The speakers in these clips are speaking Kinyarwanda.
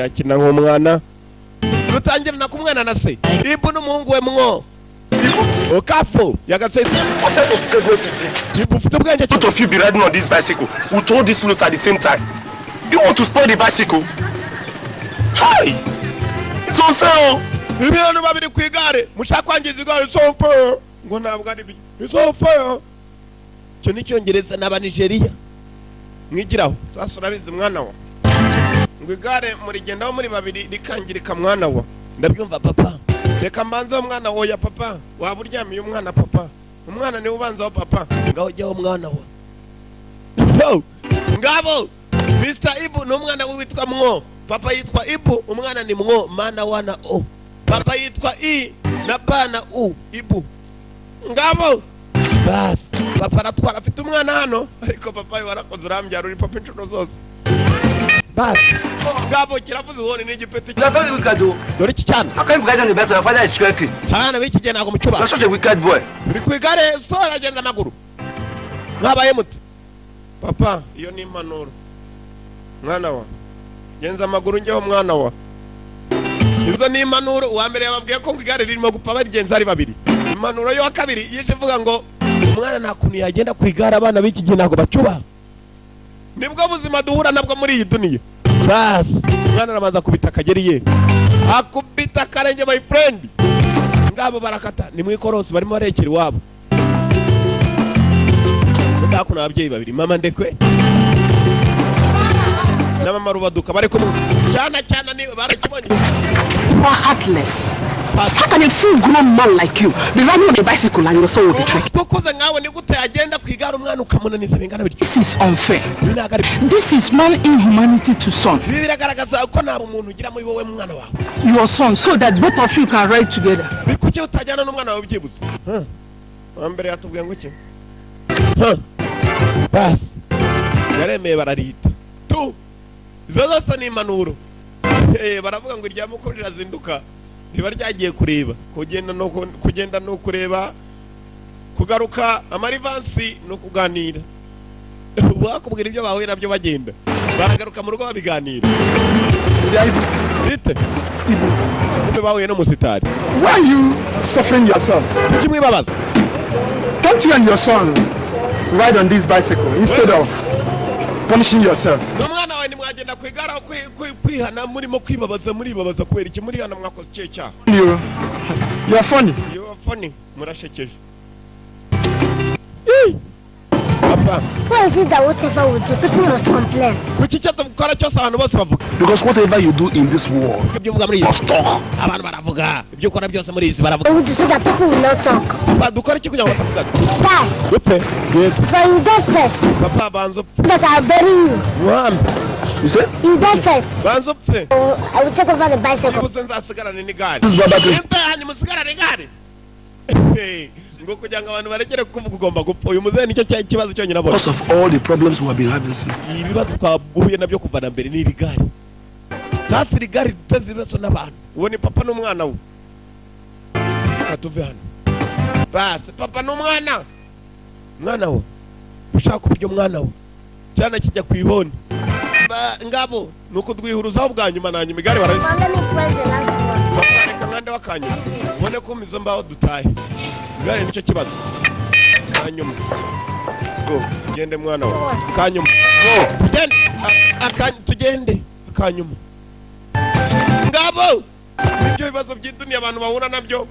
yakina nk'umwana rutangira na kumwana na se ibu n'umuhungu we mwo okafu yagatse Both of you be riding on this bicycle. We told this close at the same time. You want to spoil the bicycle? Hi! It's unfair. ibintu babiri ku igare mushaka kwangiza igare it's unfair ngo ntabwo ari byo it's unfair cyo ni cyongereza n'aba Nigeria mwigiraho sasa urabizi mwana wa ngo igare muri gendaho muri babiri rikangirika mwana wa ndabyumva papa reka mbanza mwana wo ya papa waba uryamiye umwana papa umwana ni ubanzaho papa ngaho jyaho mwana wa ngabo Mr. Ibu n'umwana we witwa mwo papa yitwa Ibu umwana ni mwo mana wana o papa yitwa I na bana u Ibu ngabo bas papa aratwara afite umwana hano ariko papa warakoze urambyara uri papa inshuro zose bas ngabo kiravuze wone n'igipeti Very wicked though. dore iki cyane How can you guys on the best? Your father is working. hana biki gena ngo mucuba You're such a wicked boy. uri kwigare sora agenda amaguru mwabaye muti papa iyo ni impanuro mwana wa genza amaguru njyeho mwana wa izo ni impanuro uwa mbere yababwiye ko igare ririmo gupfa barigenza ari babiri impanuro yo kabiri yije ivuga ngo umwana nta kuntu yagenda kwigara abana b'iki gihe ntabwo bacuba nibwo buzima duhura nabwo muri iyi duniya bas umwana aramaza kubita akageriye akubita akarenge my friend ngabo barakata ni mwikorosi barimo barekera iwabo ndakuna ababyeyi babiri mama ndekwe na mama rubaduka bari kumwe cyana ni barakibonye heartless. How can a full-grown man like you be riding on a bicycle and your soul will be tricked? kukoze ngawe ni gute agenda kwigara umwana ukamunaniza bingana bityo This is unfair. This is man inhumanity to son. biragaragaza ko nta umuntu ugira muri wowe mwana wawe Your son, so that both of you can ride together. bikucye utajyana n'umwana wawe byibuze ambere yatubwiye ngo iki bas yaremeye bararita tu izo zose ni impanuro baravuga ngo irya mukuru rirazinduka riba ryagiye kureba kugenda no kureba kugaruka amarivansi no kuganira bakubwira ibyo bahuye nabyo bagenda baragaruka mu rugo babiganira bite ibu bahuye no musitari Why are you suffering yourself? kuki mwibabaza Can't you and your son ride on this bicycle instead of punishing yourself? n'umwana wawe nimwagenda kwigara kwihana murimo kwibabaza muribabaza kubera iki muri hana mwakoze ikihe cyaha You're funny. you are funny murashekeje papa Why is it that whatever we do, people must complain? kuki cyo dukora cyose abantu bose bavuga Because whatever you do in this world ibyo uvuga muri must iyi talk. abantu baravuga ibyo ukora byose muri iyi baravuga We do so that people will not talk. papa dukora iki kugira ngo batavuga Die. dupfe But you die first, papa banza upfe that I'll bury you. mwami You say? You die first. banza upfe So I will take over the bicycle. ubuze nzasigarane n'igare This Baba to impe hanyuma usigarane igare ngo kugira ngo abantu barekere kuvuga ugomba gupfa uyu muzehe nicyo kibazo cyonyine abona because of all the problems we have been having since. ibibazo twahuye nabyo kuva na mbere ni iri gare sasa iri gare riteze ibibazo n'abantu uwo ni papa n'umwana we katuve hano basi papa n'umwana umwana we ushaka uburyo umwana we cyane kijya ku ihoni ngabo nuko dwihuruzaho bwa nyuma na nyuma igare bararisa Now let me press the last one. papa reka nkande wakanyuma ubone ko mizo mbaho dutahe igare nicyo kibazo kanyuma go tugende mwana we kanyuma go tugende tugende kanyuma ngabo nibyo bibazo by'iduniya abantu bahura nabyo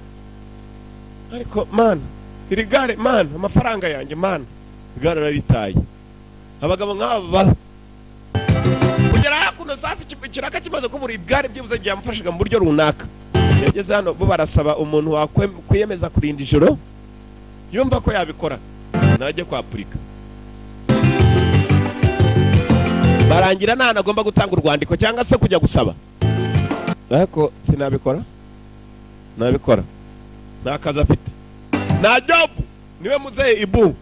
ariko man iri gare man amafaranga yanjye man igare raritaye abagabo nk'aba kugera hakuno sasa ikiraka kimaze kubura igare byibuze byamufashaga mu buryo runaka yageze hano bo barasaba umuntu wakwiyemeza kurinda ijoro yumva ko yabikora najye kwa Afurika barangira nta agomba gutanga urwandiko cyangwa se kujya gusaba ariko sinabikora nabikora nta kazi afite nta job niwe muzehe Ibu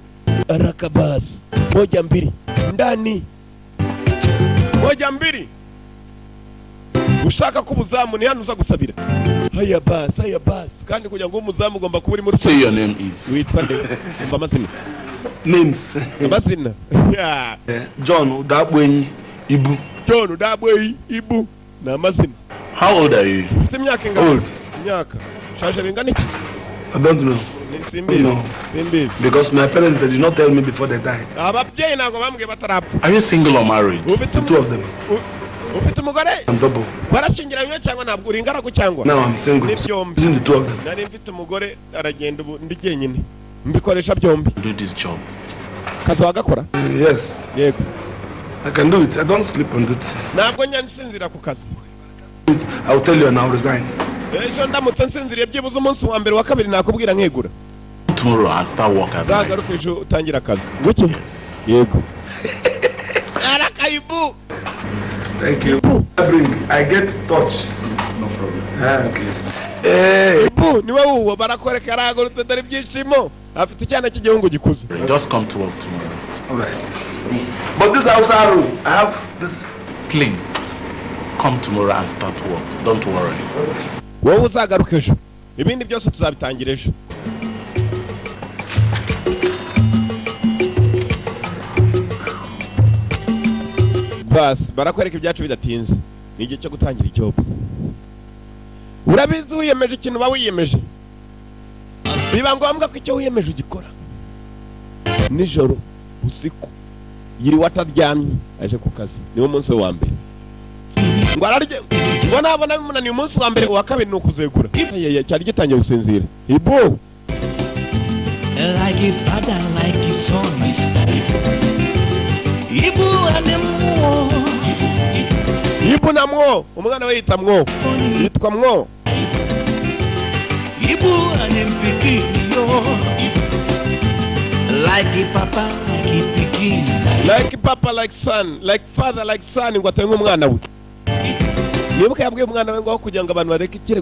arakabasi moja mbili ndani moja mbili ushaka ko umuzamu ni hano uza gusabira haya basi kandi kugira ngo umuzamu ugomba kuba uri muri Say your name is. witwa nde umva amazina Names. amazina John Udabwenyi Ibu. John Udabwenyi Ibu Namazina. How old are you? Ufite imyaka ingana? Old. Imyaka. Shaje bingana iki? I don't know. Simbizi. No. Simbizi. Because my parents, they did not tell me before they died. Ababyeyi nago bambwiye batarapfa. Are you single or married? The two of them. Ufite umugore? I'm double. Barashingiranywe cyangwa ntabwo uri ingaragu cyangwa? Now I'm single. Using the two of them. Nari mfite umugore aragenda ubu ndi jyenyine. Mbikoresha byombi. Do this job. Kazi wagakora? Yes. Yego. I can do it. I don't sleep on it. Ntabwo nyansinzira ku kazi. I'll tell you and I'll resign. Ejo ndamutse nsinziriye byibuze umunsi wa mbere wa kabiri nakubwira nkegura. Tomorrow and start work as Zagaruka ejo utangira akazi. Nguki? Yes. Yego. Arakaibu. Thank you. I get touch. No problem. Okay. Hey. Ibu niwe uwo barakwereka aragurutse dare byishimo. Afite icyana cy'igihungu gikuze. Just come to work tomorrow. All right. But this house room, I have this. Please, come tomorrow and start work. Don't worry. Wowe uzagaruka ejo. Ibindi byose tuzabitangira ejo. Bas, barakwereka ibyacu bidatinze. Ni igihe cyo gutangira job. Urabizi wiyemeje ikintu ba wiyemeje. Biba ngombwa ko icyo wiyemeje ugikora. Nijoro, usiku, yiri wataryamye aje ku kazi. Niwo munsi wa mbere. Ngo ararye. Ngo nabona bimunaniye umunsi wa mbere wa kabiri nukuzegura. Cyari gitangiye gusinzira. Ibu. Like a father, like his son, Mr. Ibu anemwo. Ibu na mwo, umwana we yita mwo. Yitwa mwo. Ibu anempiki yo. Like a papa, like a pikin. Like papa, like son, like father, like son, ngo atenga umwana we. Nibuka yabwiye umwana we ngo kugira ngo abantu barekere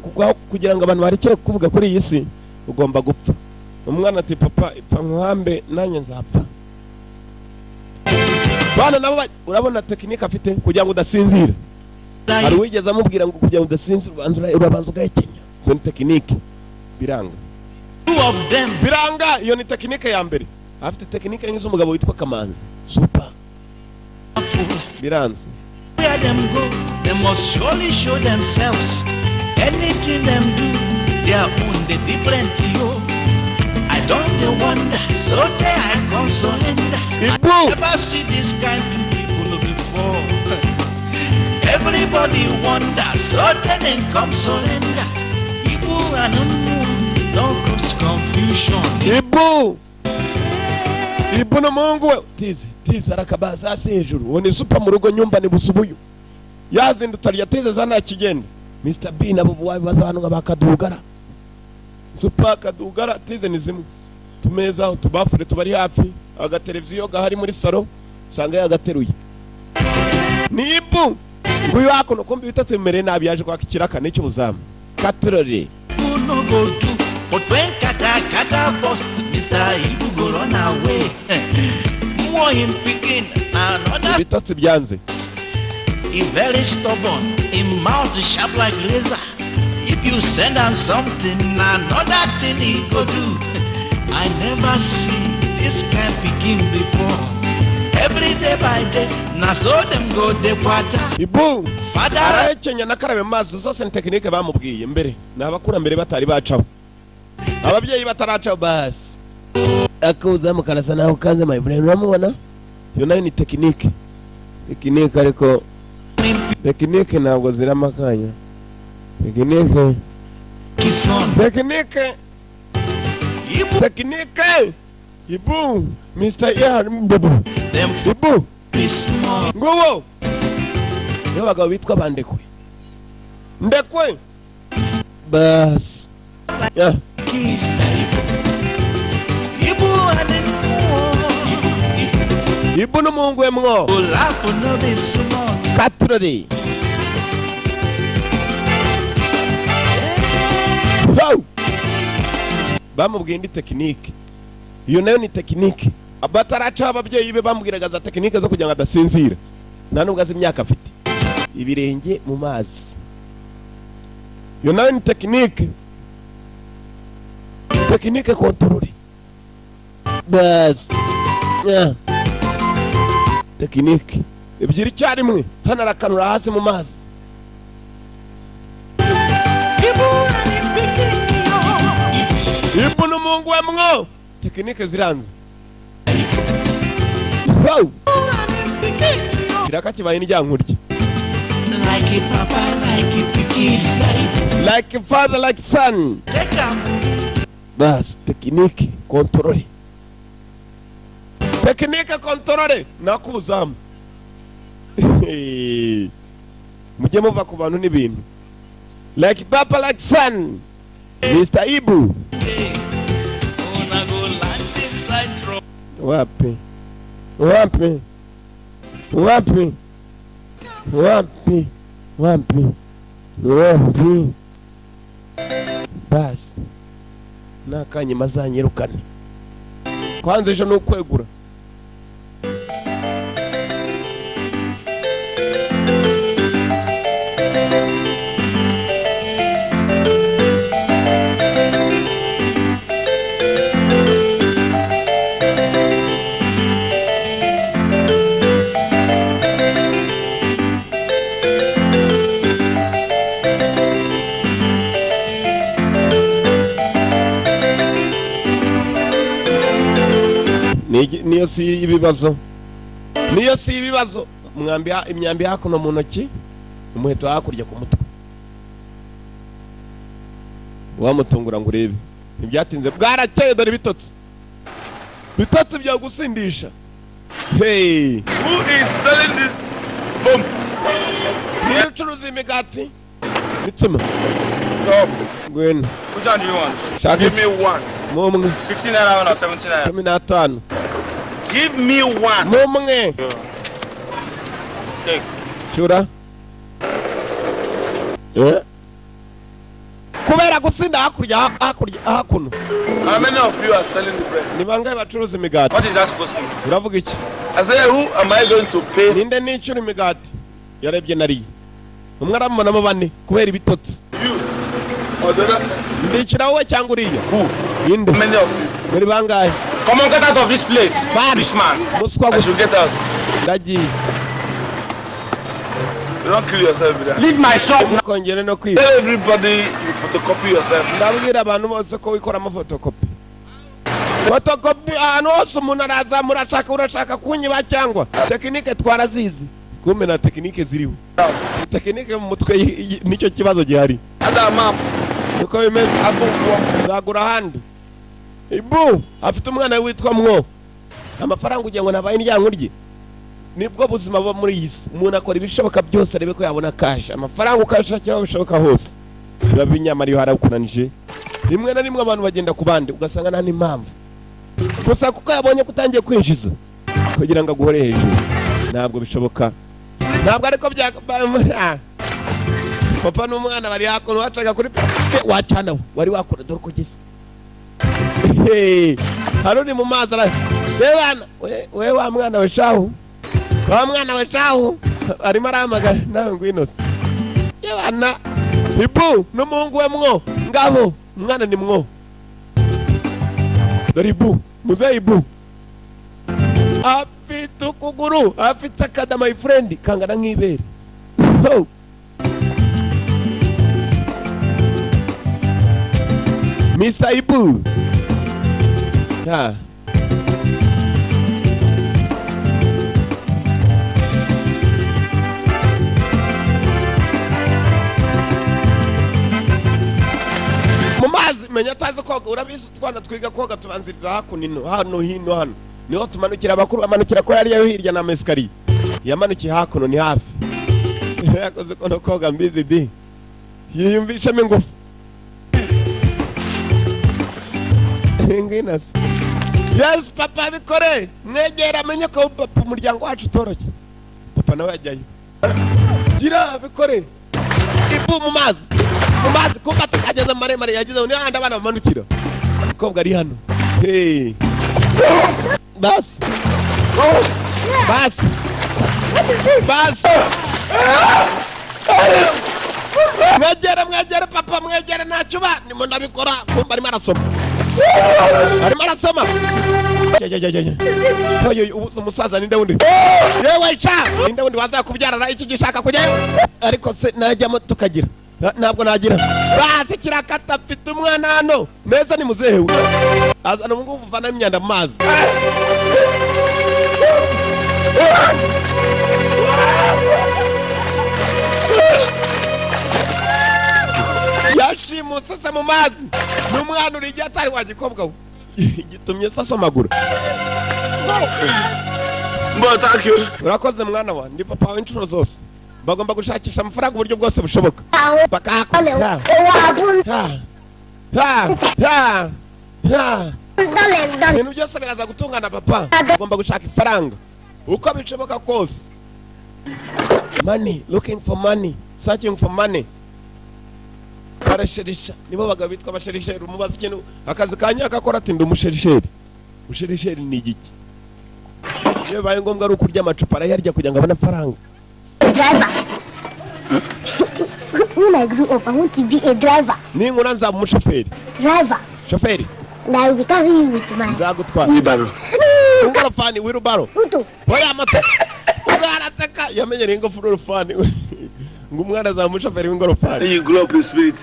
kugira ngo abantu barekere kuvuga kuri iyi si ugomba gupfa. Umwana ati papa ipfa nkambe nanye nzapfa. Bana nabo urabona tekinike afite kugira ngo udasinzira. Hari wigeze amubwira ngo kugira ngo udasinzira urabanza ugahekenya. Zo ni tekinike biranga. Two of them. Biranga iyo ni tekinike ya mbere. Afite tekinike nk'izo umugabo witwa Kamanzi. Super. Biranze. Where them go, they must surely show themselves. Anything them do, they are on the different yo. I don't wonder, so they I come surrender. I never see this kind of people before. Everybody wonder, so they come surrender. People and don't cause confusion. Ibu no Mungu we tize arakabaza hasi hejuru. Uwo ni super mu rugo nyumba ni busubuyu. Yazindutse yateze zana kigenda. Mr. B nabo baza abantu nk'abakadugara. Super kadugara tize ni zimwe. Tumeza utubafure tubari hafi. Agateleviziyo gahari muri salo. Sanga yagateruye. Ni Ibu. Nguyu wako no kumbi bitatu mere nabi yaje kwa kikiraka n'icyo buzamu. Katrore. No go do. But when kata bust, Mr. Ibu go run away. More him picking another. Bitatu byanze. He very stubborn. Him mouth sharp like razor. If you send him something, another thing he go do. I never see this kind picking before. Every day by day, na so them go the water. Ibu. Father. Arayekenya nakarabe mazi zose ni tekinike bamubwiye mbere. Nabakura mbere batari bacaho. Ababyeyi bataraca basi. Akuza mukarasa naho kanze my brain uramubona? Yo nayo ni tekinike. Tekinike ariko tekinike ntabwo ziramakanya. Tekinike. Tekinike. Ibu. Tekinike. Ibu. Mr. Ear Mbobo. Ibu. Ngowo. Yo bagabo bitwa bandekwe. Ndekwe. Bas. Yeah. Ibu no Mungu we mwo. Katrori. Ho. Bamubwiye indi tekinike. Iyo nayo ni tekinike. Abataraca ababyeyi be bamubwiraga za tekinike zo kugira ngo adasinzira. Nta nubwo azi imyaka afite. Ibirenge mu mazi. Iyo nayo ni tekinike. Tekinike kontrole. Bas. Yeah. Tekinike. Ebyiri cyarimwe hano arakanura hasi mu mazi. Ibu n'umuhungu we mwo tekinike ziranze. Wow. Kiraka kibaye n'ijyankurye. Like a papa, like a picky side. Like a father, like son. Take up. Bas, tekinike controle. Tekinike controle nakuzamu. Mujye muva ku bantu n'ibintu. Like papa, like son. Mr. Ibu. Wanna go land inside trouble. Wapi? Wapi? Wapi? Wapi? Wapi? Wapi? Basi nakanye mazanyirukane kwanza ejo nukwegura. Niyo si ibibazo. Niyo si ibibazo. Imyambi hakuno mu ntoki, umuheto hakurya ku mutwe. Wamutungura ngo urebe. Ntibyatinze bwarakeye dore bitotsi. Bitotsi bya gusindisha. Hey, Who is selling this bomb? niyo curuza imigati. Bitsema. No. Gwena. Which one do you want? Shall Give me one. Mumwe. 15 naira or 17 naira? 15. Give me one. Mumwe. Take. Shura. Kubera gusinda hakurya hakuno. How many of you are selling the bread? Ni bangahe bacuruza imigati? What is that supposed to mean? Uravuga iki? I say, who am I going to pay? Ninde nicura imigati? Yarebye nariye. Umwe aramubonamo bane kubera ibitotsi. You. Or the other person? Ndicira wowe cyangwa uriya? Who? Ninde? How many of you? Muri bangahe? Come on, get out of this place. Man. This man. Muswa I should get out. ndagiye. You don't kill yourself with that. Leave my shop now. Kongere no kwiba. Tell everybody you photocopy yourself. Ndabwira abantu bose ko wikoramo photocopy. Photocopy ahantu hose umuntu araza urashaka kunyiba cyangwa tekinike twarazizi. Kumbe na tekinike ziriho. Tekinike mu mutwe nicyo kibazo gihari. Ada map. Uko bimeze zagura handi. Ibu afite umwana witwa mwo. Amafaranga ugiye ngo nabaye n'ijyankurye. Nibwo buzima bwo muri iyi si. Umuntu akora ibishoboka byose arebe ko yabona cash. Amafaranga ukashakira bishoboka hose. Biba binyamara iyo harakunanije. Rimwe na rimwe abantu bagenda ku bandi ugasanga nta n'impamvu. Gusa kuko yabonye kutangiye kwinjiza kugira ngo aguhore hejuru. Ntabwo bishoboka. Ntabwo ariko bya papa n'umwana bari hakuno wacaga kuri wacana wari wakora dore ko gisa. Haruni mu mazi ara. Bebana we wa mwana we shahu. Wa mwana we shahu arimo aramagana nawe ngwino. Yebana Ibu n'umuhungu we mwo ngabo umwana ni mwo. Dore Ibu muze Ibu. Afite ukuguru afite akada my friend kangana nk'ibere. Oh. Mr. Ibu. Yeah. Mumazi menya taze koga urabizi twana twiga koga tubanziriza hakuno hano niho tumanukira abakuru amanukira ko yari yo hirya na meskari yamanukiye hakuno ni hafi yakoze kono koga mbizi di yiyumvishamo ingufu Nginas. Yes papa bikore mwegera amenye ko papa umuryango wacu toroshye. Papa nawe yajyayo. Gira bikore. Ibu mu mazi kumba tukageza maremare yagize ni handi abana bamanukira. Kobwa ari hano. Hey. Bas. Bas. Bas. Mwegere papa mwegere nacuba nimo ndabikora kumba ari marasoma. Arimo arasoma. Oyo umusaza ninde wundi? Yewe cha ninde wundi waza kubyarara iki gishaka kujyayo? Ariko se najyamo tukagira. ntabwo nagira bati kirakata mfite umwana hano meza ni muzehe we azana ubu ngubu uvana imyanda mu mazi yashimuse se mu mazi n'umwana uri igihe atari wagikobwa we gitumye sasa amaguru Thank you. urakoze mwana wa ndi papa w'inshuro zose bagomba gushakisha amafaranga uburyo bwose bushoboka bakahakora ibintu byose biraza gutungana papa bagomba gushaka ifaranga uko bishoboka kose money looking for money searching for money barasherisha nibo bagabo bitwa abasherisheri umubaza ikintu akazi kanya akakora ati ndi umusherisheri ni igiki iyo bibaye ngombwa ari ukurya amacupa arayarya kugira ngo abone amafaranga Driver. When I grew up, I want to be a driver. ninkura nzaba umushoferi Driver. shoferi And I will be carrying you with my nzagutwara Wheelbarrow. ingorofani wirubaro Uto. oya amata uzarateka yamenyereye ingofurofani ngo umwana azaba umushoferi w'ingorofani You grow up in spirit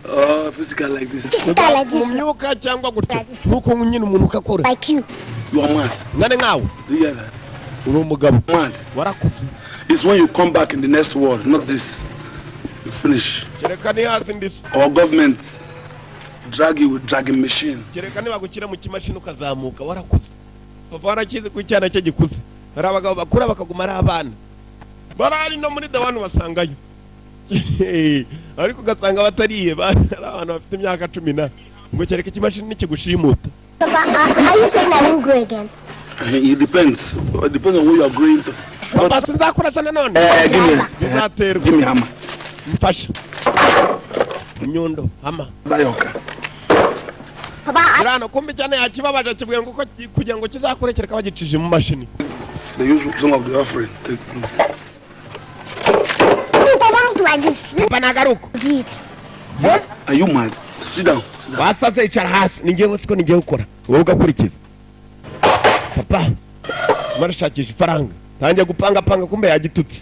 or physical like this. Physical like mu this. myuka cyangwa gutya nk'uko nyine umuntu ukakora Like you. You are mad. ngane nkawe Do you hear that? uri umugabo Mad. warakuze It's when you come back in the next world, not this. You finish. kereka nihazi ndisi Or government drag you with dragging machine. kereka nibagukira mu kimashini ukazamuka warakuze papa warakizi ko icyana cye gikuze hari abagabo bakura bakaguma ari abana barari no muri dawani wasangayo ariko ugasanga batariye ari abantu bafite imyaka 10 ngo kereka ikimashini nikigushimuta Papa, are you saying I won't grow again? It depends. It depends on who you are going to. papa sinzakura sana none bizaterwa Give me hammer. mfasha inyundo hama Bayoka. Papa, irano kumbi cyane yakibabaje kibwiye ngo uko kugira ngo kizakure kereka bagicije mu mashini They use some of the offering. Take Papa, don't like this. papa nagaruko Do it. Are you mad? Sit down. basaze icara hasi ni ngewe siko ni ngewe ukora wowe ugakurikiza papa marashakisha ifaranga tangiye gupanga kumbe yagituti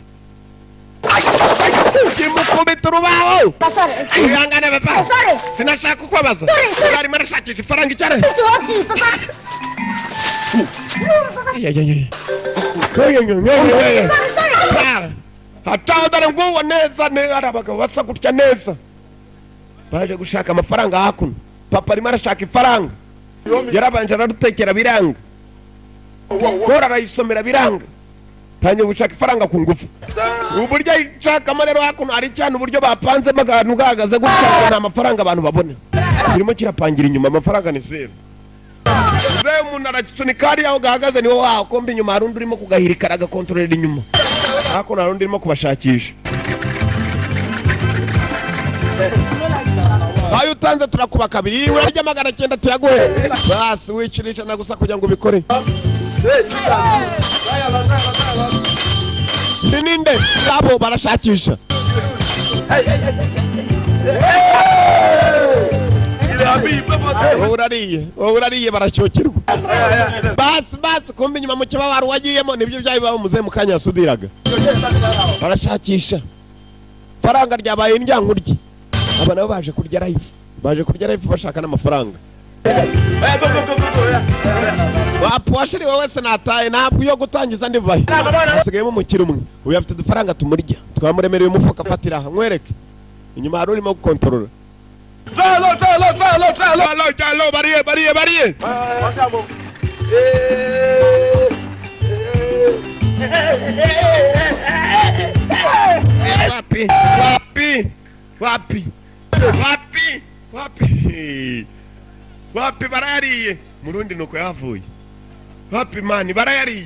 kimukubita urubaho Sorry. ihangane papa Sorry. sinashaka kukubabaza Sorry. ari marashakisha ifaranga icara To hurt you, Papa. Sorry. hatadare nguwo neza hari abagabo basa gutya neza baje gushaka amafaranga hakuno papa arimo arashaka ifaranga yarabanje aradutekera biranga kora arayisomera biranga tangiye gushaka ifaranga ku ngufu uburyo ayishakamo rero hakuno hari cyane uburyo bapanzemo akantu gahagaze gutya nta mafaranga abantu babona kirimo kirapangira inyuma amafaranga ni zero zewe umuntu arasunika hariya aho gahagaze niwo waho kombi inyuma hari undi urimo kugahirika aragakontororera inyuma hakuno hari undi urimo kubashakisha ayo utanze turakuba kabiri urarya 900 tuyaguhe basi wicurisha na gusa kugira ngo ubikore ninde sabo barashakisha urariye baracyokerwa basi kumbi inyuma mu kibabaro wagiyemo nibyo byabibaba muze mu kanya yasudiraga barashakisha faranga ryabaye indyankurye aba nabo baje kurya life bashaka n'amafaranga washiri wowe se nataye ntabwo yo gutangiza ndivaye hasigayemo umukiri umwe uyu afite udufaranga tumurya twamuremereye umufuka afatira aha nkwereke inyuma hari urimo gukontorora Talo bariye wapi barayariye murundi nuko yavuye wapi mani barayariye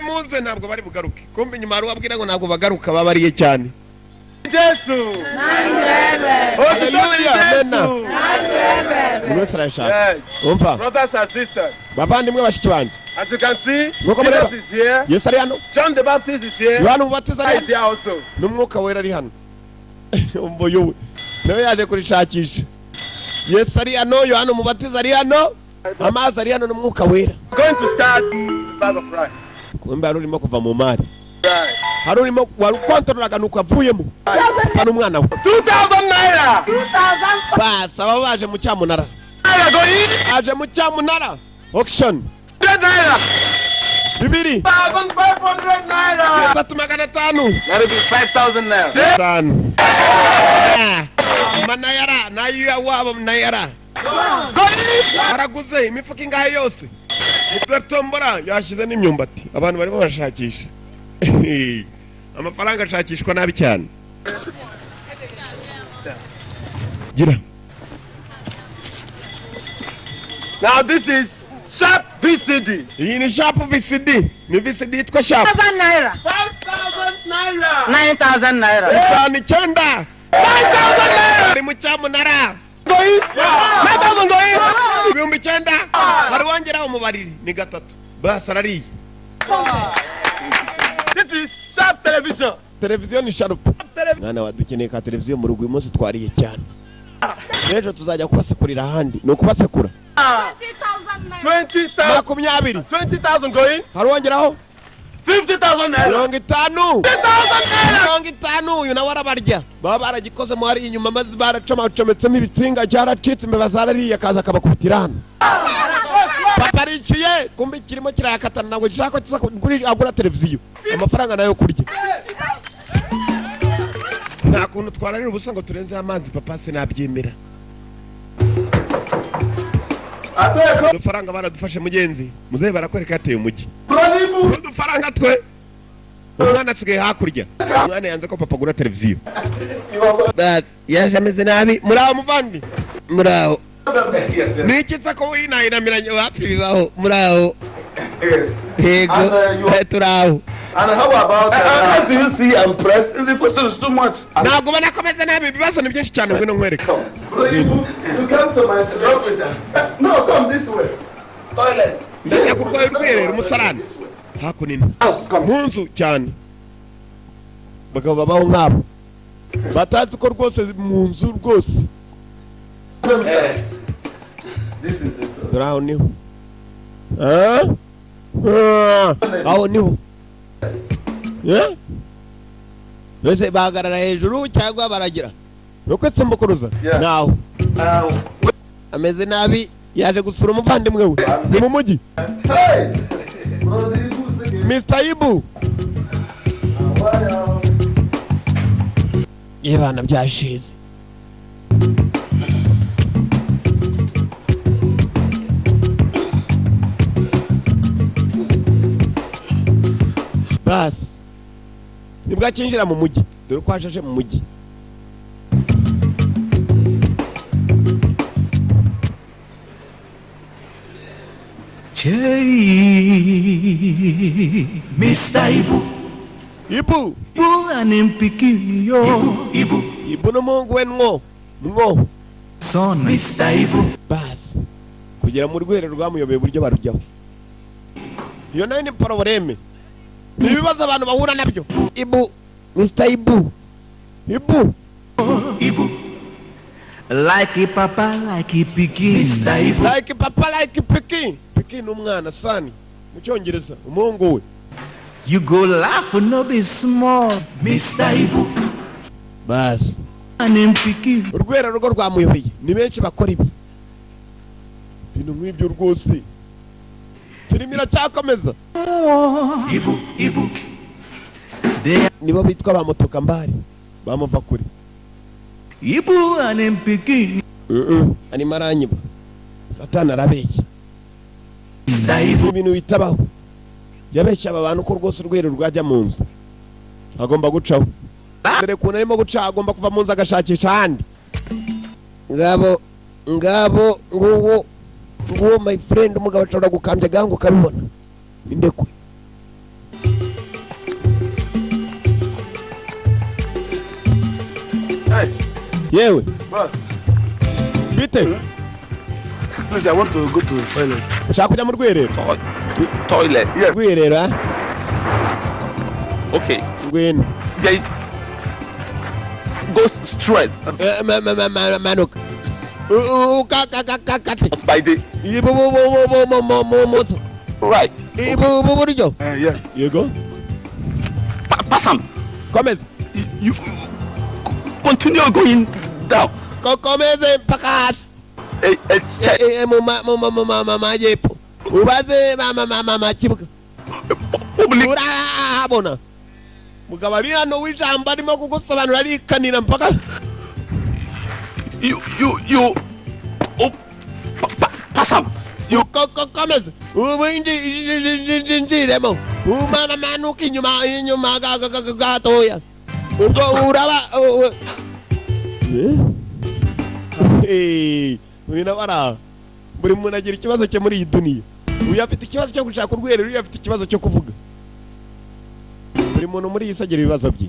muze ntabwo bari bugaruke kumbe inyuma hari uwabwira ngo ntabwo bagaruka babariye cyane Jesu Hallelujah Amen umva Brothers and sisters, bavandimwe bashiki banje as you can see, Mwuka mureba. Jesus is here. Yesu ari hano John the Baptist is here. Yohana umubatiza ari Is here also. n'umwuka wera ari hano umboyo nawe yaje kurishakisha Yesu ari hano Yohana umubatiza ari hano amazi ari hano n'umwuka wera Going to start the bag of rice. kumbe ari urimo kuva mu mari Right. hari urimo warukontorolaga nuko avuyemo hano umwana we 2,000 naira. basi aba baje mu cyamunara aje mu cyamunara auction 100 naira. bibiri 1,500 naira. 3,500 Let it be 5,000 naira. tanu manayara nayo wabo manayara araguze imifuka ingahe yose ipertombora yashize n'imyumbati abantu barimo barashakisha amafaranga ashakishwa nabi cyane gira. Now this is sharp VCD. Iyi ni sharp VCD. Ni VCD yitwa sharp. 5,000 naira. 9,000 naira. Itanu icyenda. 5,000 naira. Ari mu cyamunara. Going? 9,000 going? Ibihumbi icyenda. Hari wongeraho umubariri ni gatatu. Basi arariye. This is sharp television. Televiziyo ni sharp. Mwana wadukeneye ka televiziyo mu rugo uyu munsi twariye cyane. Ejo tuzajya kubasekurira ahandi. Ni ukubasekura. 20,000. 20,000 going? hari wongeraho 50,000 naira. 50,000 naira. 50,000 uyu nawe arabarya baba baragikozemo hari inyuma maze baracometsemo ibitsinga cyaracitse imbeba zarariye akaza akabakubitira hano papa aricuye kumbe kirimo kirayakatana ntabwo gishaka ko agura televiziyo amafaranga nayo kurya nta kuntu twararira ubusa ngo turenze amazi papa sinabyemera udufaranga baradufashe mugenzi muzehe barakwereka yateye umujyi udufaranga twe umwana asigaye hakurya umwana yanze ko papa agura televiziyo yaje ameze nabi muraho muvandi muraho nikitsa ko winahinamiranye wapi bibaho muraho yego turaho. And how about how do you see I'm pressed? The question is too much. Ntabwo banakomeza nabi ibibazo ni byinshi cyane ngwino nkwereka. You come to my girlfriend. No, come this way. Toilet. Ndashaka kurwaye urwerera umusarani. Hakunini. Munzu cyane. Bagabo babaho nkabo. Batazi ko rwose mu nzu rwose. This is it. Turaho niho. Aho niho. Bese bahagarara hejuru cyangwa baragira nuko simbukuruza naho ameze nabi yaje gusura umuvandimwe we ni mu mujyi Mr. Ibu yebana byashize basi nibwo akinjira mu mujyi dore ko hashaje mu mujyi Mr. Ibu Ibu animpikio Ibu n'umuhungu we mwo son Mr. Ibu basi kugera mu rwego rwamuyobeye uburyo barujyaho iyo nayo ni probleme ni ibibazo abantu bahura nabyo Ibu Mr. Ibu like papa like pikin Mr. Ibu like papa like pikin umwana sani mu cyongereza umuhungu we you go laugh no be small Mr. Ibu basi animpikio urwego rwo rwamuyobeye ni benshi bakora ibi bintu nk'ibyo rwose turimo iracyakomeza Ibu nibo bitwa ba motoka mbari bamuva kure Ibu animpikio arimo aranyiba satani arabeshya Ibu ibintu bitabaho yabeshya aba bantu ko rwose urwego rwajya mu nzu agomba gucaho dore kuntu arimo guca agomba kuva mu nzu agashakisha ahandi ngabo nguwo my friend umugabo ashobora gukambya gango ukabibona indekwe yewe bite Please, I want to go to the toilet. ushaka kujya mu rwerero Toilet. Yes. rwerero Okay. ngwino Guys, go straight. manuka By the ibu right. buryo Yes. yego Pass him. Komeza. You continue going down. Komeza mpaka mama yepo. Ubaze mama kibuga. Urabona. Mugabo bihano wijamba arimo kugusobanura arikanira mpaka. You pass him. You komeza. Ndimo. Mama manuka inyuma gatoya. Ubwo uraba wina bara buri muntu agira ikibazo cye muri iyi duniya. Uyu afite ikibazo cyo gushaka urwere, uyu afite ikibazo cyo kuvuga. Buri muntu muri iyi sagira ibibazo bye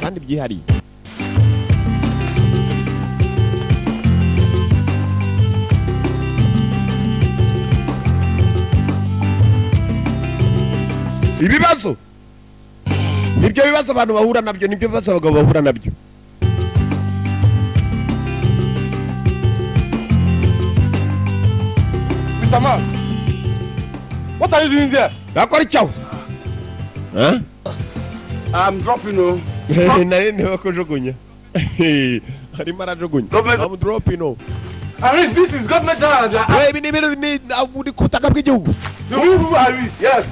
kandi byihariye. Ibibazo nibyo bibazo abantu bahura nabyo, nibyo bibazo abagabo bahura nabyo. Mr. Man, what are you doing there? Bakora icyaho. I'm dropping you. Nari niwe kujugunya. Harimo arajugunya. I'm dropping. I mean, this is government land. Ibi ni ibintu ni kutaka bw'igihugu. Who are we? Yes.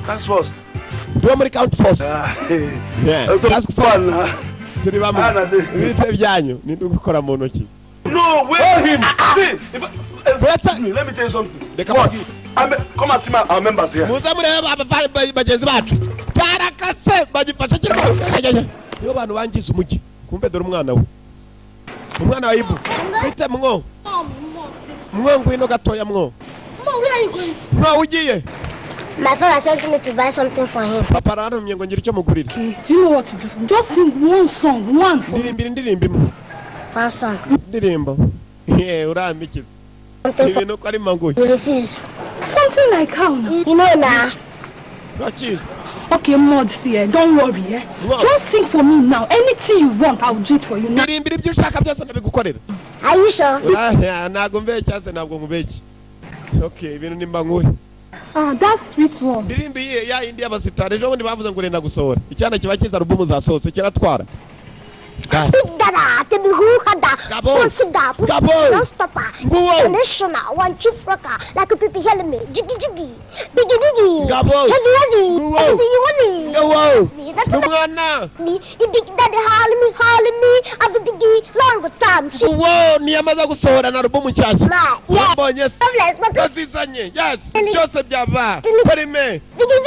Task force. Do muri count force. Task force. Turi bamwe. Ibite byanyu ni ndugukora mu ntoki. No, wait him. See, let me tell you something. Come and see our members here. Muza murebe bagenzi bacu. Barakase bagifasha kirwa. Yo bantu bangize umugi. Kumbe dore umwana we. Umwana wa Ibu. Bite mwo. Mwo ngwino gatoya mwo. Mom, where are you going? Mwo ugiye. My father sent me to buy something for him. Papa rantumye ngo ngira icyo mugurira. Do you know what to do? Just sing one song, one for me. Ndirimba. One song. Ndirimba. Urambikiza. Ibintu ko ari mangoyi. You refuse. Something like how now? You know now. What is? Okay, Mod, see, don't worry, eh? What? Just sing for me now. Anything you want, I'll do it for you now. Ndirimbira ibyo ushaka byose ndabigukorera. Are you sure? Ntabwo mbeshya se ntabwo nkubeshya. Okay, ibintu nimba nguhe. Ah, that's sweet one. Ndirimbiye ya India basitare ejo bundi bavuze ngo urenda gusohora. Icyana kiba kiza album zasohotse kiratwara. Dada, tell me who had that. Gabo. Consider. Gabo. Non stopper. International. One chief rocker. Like a people help me. Jiggy jiggy. Biggie biggie. Gabo. Heavy heavy. Whoa. Everything you want me. Whoa. That's me. That's Umwana. me. You big daddy holler me. I've a biggie long time. Shit. Wow, niyamaza gusohora na album nshyashya. Yeah. Mbonye. Loveless. What the? Yasizanye. Yes. Byose byava. Perime.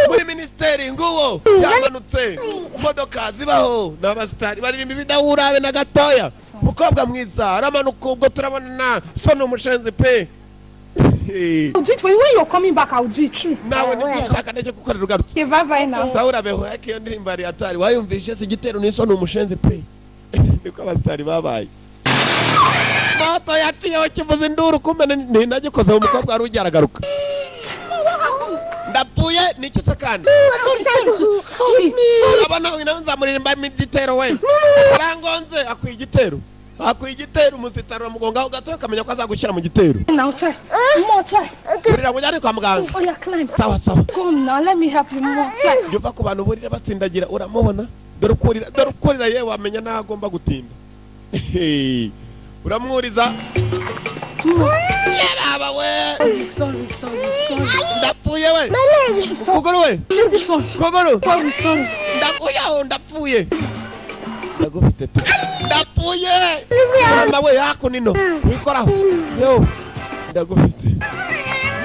Muri ministeri nguwo. Yamanutse. Modoka zibaho. N'abastari baririmba bidahura be na gatoya. Mukobwa mwiza aramanuka ubwo turabona sono umushenzi pe. I'll do it for you. When you're coming back, I'll do it true. Nawe nishaka nacyo gukorera ugarutse. Okay, bye now. Saura beho yake yo ndirimba ari atari wayumvishe se igitero ni sono umushenzi pe. Niko abastari babaye. Moto yaciyeho kivuza induru kumbe ni nagikoze umukobwa ari ugeragaruka. Ndapfuye niki se kandi. Hit me. Abana wina nzamuririmba igitero we. Arangonze akwiye igitero. Akwiye igitero umusitaro mugonga ugatoye kamenya ko azagushyira mu gitero. Now try. More try. Kurira ngo njane kwa muganga. Oh yeah, climb. Sawa sawa. Come now, let me help you more. Try. Yuva ku bantu burira batsindagira uramubona. Dore ukurira yewe wamenya naho agomba gutinda. Uramwuriza. Yaba we. Sorry. Ndapfuye we. My leg. Kuguru we. This one. Kuguru. Sorry. Ndakuyaho ndapfuye. Ndagufite tu. Ndapfuye. Mama we yako nino. Wikoraho. Yo. Ndagufite.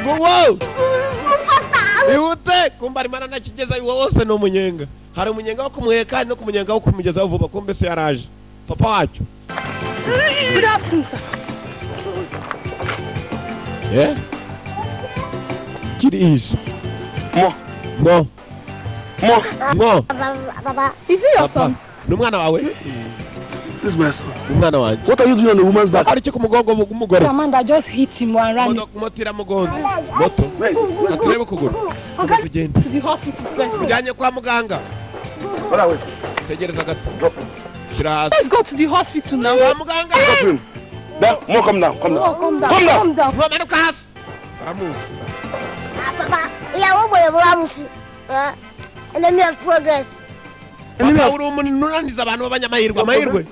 Wow. Ihute kumba rimana nakigeza iwo wose no munyenga. Hari umunyenga wo kumuheka no kumunyenga wo kumugeza vuba kumbe se yaraje. Papa wacu. Good afternoon, sir. Yeah. Kirish. Mo. Baba. Is it your Papa. son? Numwana wawe. This is my son. Umwana wanje. What are you doing on the woman's back? Ari cyo kumugongo w'umugore. Amanda just hit him and ran Motira mugongo. Moto. Aturebe kuguru. Tugende. to the hospital first. Ujanye kwa muganga. What are we? Tegereza gato. Shira hasi. Let's go to the hospital now. Kwa muganga. Drop him. More come down. Come Oh, down. calm down. Come down. Calm down. Mwamanuka hasi. Aramuzi. Papa. Yeah, what boy, Ramusu. Enemy of progress. Papa uri umuntu unaniza abantu b'abanyamahirwe amahirwe.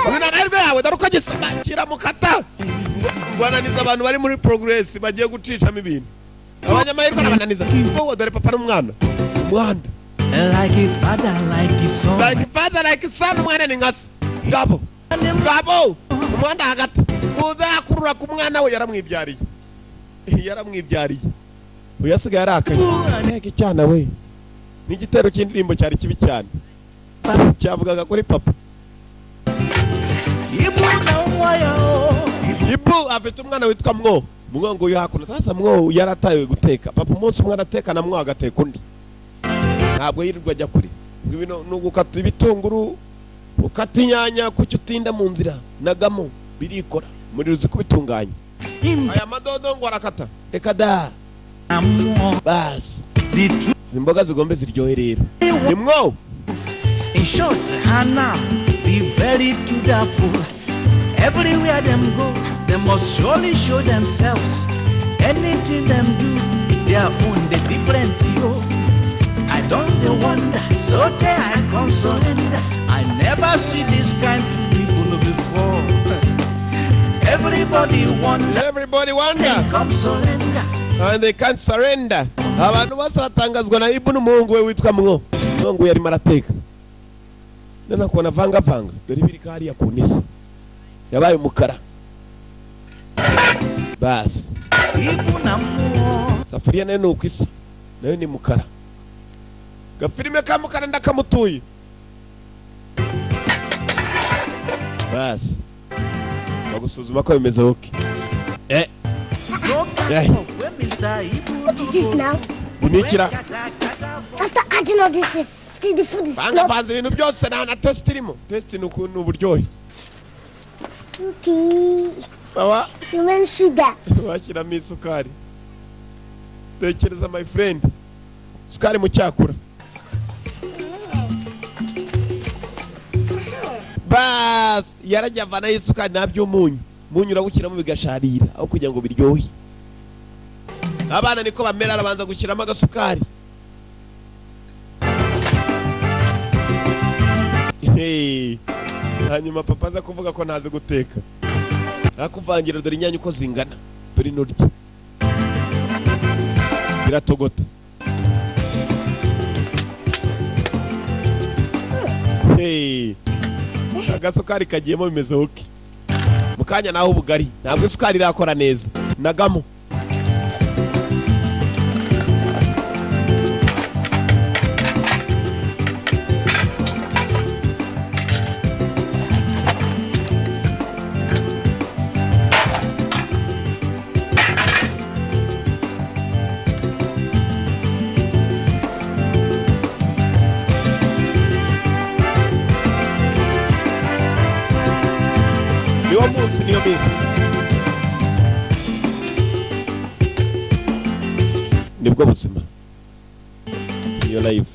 Uri amahirwe yawe dore uko gisakira mukata. Gwananiza abantu bari muri progress bagiye gucicamo ibintu. Abanyamahirwe n'abananiza. Wowe dore papa n'umwana. Umwana. Like a father, like his son. Like a father, like his son, umwana ni ngasi. Ngabo. Ngabo. Umwana hagati. Uzakurura ku mwana we yaramwibyariye. Yaramwibyariye. Uyasigaye arakaye. Ntege cyana we. N'igitero cy'indirimbo cyari kibi cyane. Cyavugaga kuri papa. Ibu afite umwana witwa Mwo. Mwo ngo uyu hakuno sasa Mwo yarataye guteka. Papa umunsi umwe arateka na Mwo agateka undi. Ntabwo yirirwa ajya kure. Ngibino nugukata ibitunguru ukata inyanya kucyo utinda mu nzira nagamo birikora muri ruzi kubitunganya. Aya madodo ngo arakata. Reka da. Bas. Zimboga zigombe ziryohe rero. Ni Mwo. In short, Hannah, be very to the full. Everywhere them go, they must surely show themselves. Anything them do, they are own the different yo. I don't wonder, so there I come surrender. I never see this kind of people before. Everybody wonder. Everybody wonder. Come surrender. And they can't surrender. Abantu bose batangazwa na Ibu n'umuhungu we witwa Mwo. Mungu yari marateka. Nana kuona vanga vanga. Dore biri kari ya kunisa. Yabaye umukara. Bas. Ibu na Mwo. Safuriya nayo ni ukwisi. Nayo ni mukara. Gafilime ka mukara ndakamutuye. Bas. Bagusuzuma ko bimeze oke. What is this now? Bunikira. After adding all this, still the food is Banga not... banze ibintu byose na test irimo. Test ni uburyohe. Okay. Sawa? Human sugar. Washyiramo isukari. Tekereza my friend. Sukari mu cyakura. Bas yarajya avana y'isukari nabyo umunyu. Munyu urawushyiramo bigasharira aho kugira ngo biryohe. Abana niko bamera arabanza gushyiramo agasukari. Hanyuma papa aza kuvuga ko ntazi guteka. Akuvangira dore inyanya uko zingana. Dore intoryi. Biratogota. Agasukari kagiyemo bimeze oke. Mukanya naho ubugari. Ntabwo isukari irakora neza. Nagamo. Niyo bisi. Nibwo buzima. Niyo life.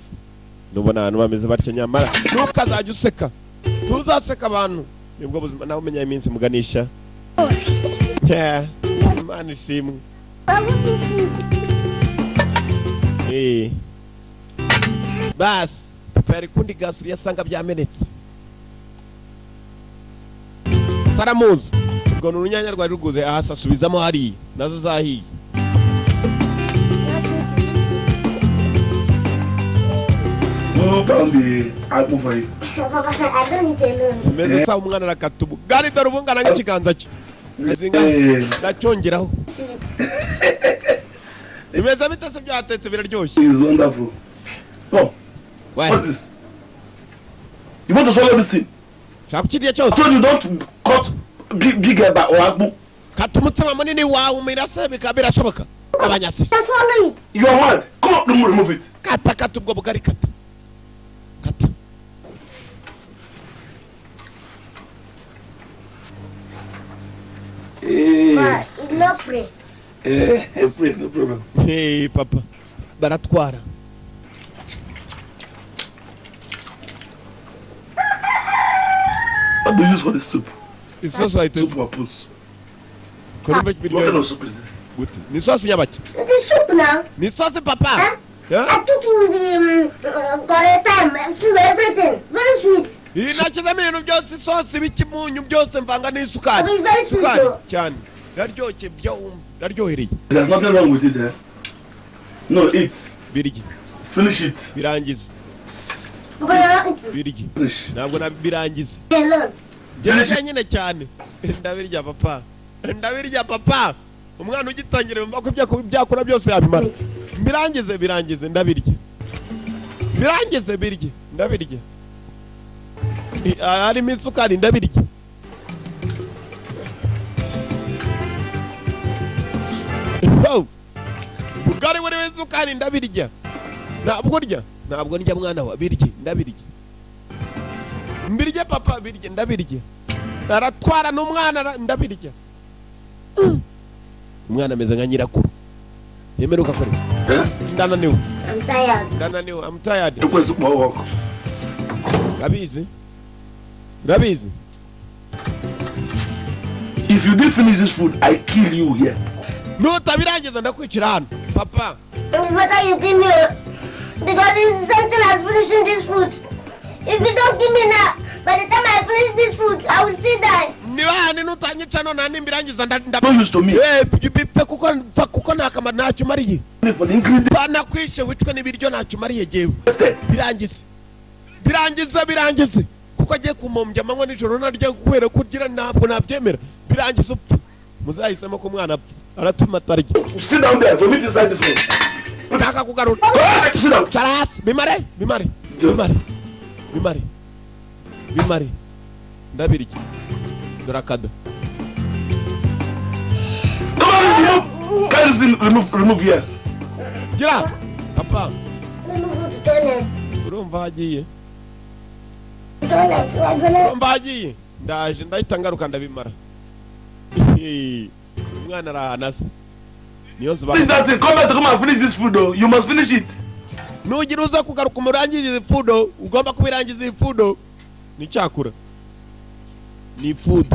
Nubona abantu bameze batyo nyamara ntukazajya useka. Ntuzaseka abantu. Nibwo buzima nawe umenya iminsi muganisha. Imana ishimwe. Bas. Papa kundi gasuri yasanga byamenetse. Saramuzi. Ubwo n'urunyanya rwari ruguze ahasa subizamo hari nazo zahiye. No, can't be. I move for you. I don't need alone. Meze sa umwana rakatubu. Gari darubungana nk'ikiganza cye. Kazinga ndacyongeraho. Imeza bitase byatetse biraryoshye. It's wonderful. Oh. What's this? You want to swallow this thing? Shakukiriye cyose. So you don't cut bigger by or Katumutsima munini wawe umirase birashoboka. Abanyase. Just swallow it. You are mad. Come on, remove it. Kata ubwo bugari kata. Kata. But it's not pray. Pray, no problem. Hey, papa. Baratwara. What do you use for the soup? It's also I Soup or puss? What What kind of soup is this? Ni sauce nyabaki. It's soup now. Ni sauce papa. Yeah? I took you the correct time, everything. Very sweet. Inachizamo ibintu byose sauce bikimunyu byose mvanga n'isukari. It's very sweet though. Cyane. Naryoshye naryohereye. There's nothing wrong with it, eh? No, eat. Birigi. Finish it. Birangize. Papa, you're not eating. Birigi. Finish. Ntabwo nabirangize. Look. Byose nyine cyane. Ndabirya papa. Ndabirya papa. Umwana ugitangira mva ko byakora byose yabimara. Birangize ndabirya. Birangize birye. Ndabirya. Ari misukari ndabirya. Oh. Bugari buri misukari ndabirya. Ntabwo ndya mwana wa birye ndabirya. Mbirye papa birye ndabirya. Aratwara n'umwana ndabirya. Umwana ameze nka nyirakuru. Yemeruka kore. Ndananiwe. I'm tired. Rabizi. If you didn't finish this food, I kill you here. No tabirangiza ndakwicira hano. Papa. It's better you give me because it's the same thing as finishing this food. If you don't give me now, by the time I finish this food, I will still die. Niba nutanyica none nani mbirangiza No use to me. Bipe kuko nakamara ntacyo mariye. For the ingredient. Bana kwishe wicwe n'ibiryo ntacyo mariye jewe. Birangize. Kuko agiye kumombya amanywa nijoro naryo kubera kugira ntabwo nabyemera. Birangize upfa. Muzahisemo ko umwana apfa. Aratuma atarya. Sit down there for me to decide this one. Utaka kugarura. Sit down. Charas, bimare. Ndabirya. Durakada. Come on, remove here. Gira. Papa. Let me go to toilet. Urumva hagiye. Toilet. Ndaje ndahita ngaruka ndabimara. Umwana arahanase. Niyo nzuba. Finish that thing. Come back to come and finish this food though. You must finish it. Nugira uza kugaruka umurangize food, ugomba kubirangiza food. Ni cyakura. Ni food.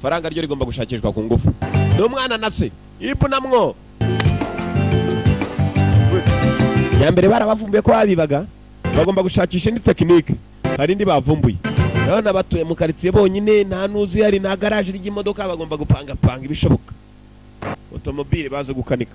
Faranga ryo rigomba gushakishwa ku ngufu. N'umwana nase. Ibu namwo. Yambere barabavumbuye ko babibaga. Bagomba gushakisha indi technique. Hari indi bavumbuye. Nabona batuye mu quartier bonyine nta nuzi hari na garage ry'imodoka bagomba gupanga ibishoboka. Automobile bazo gukanika.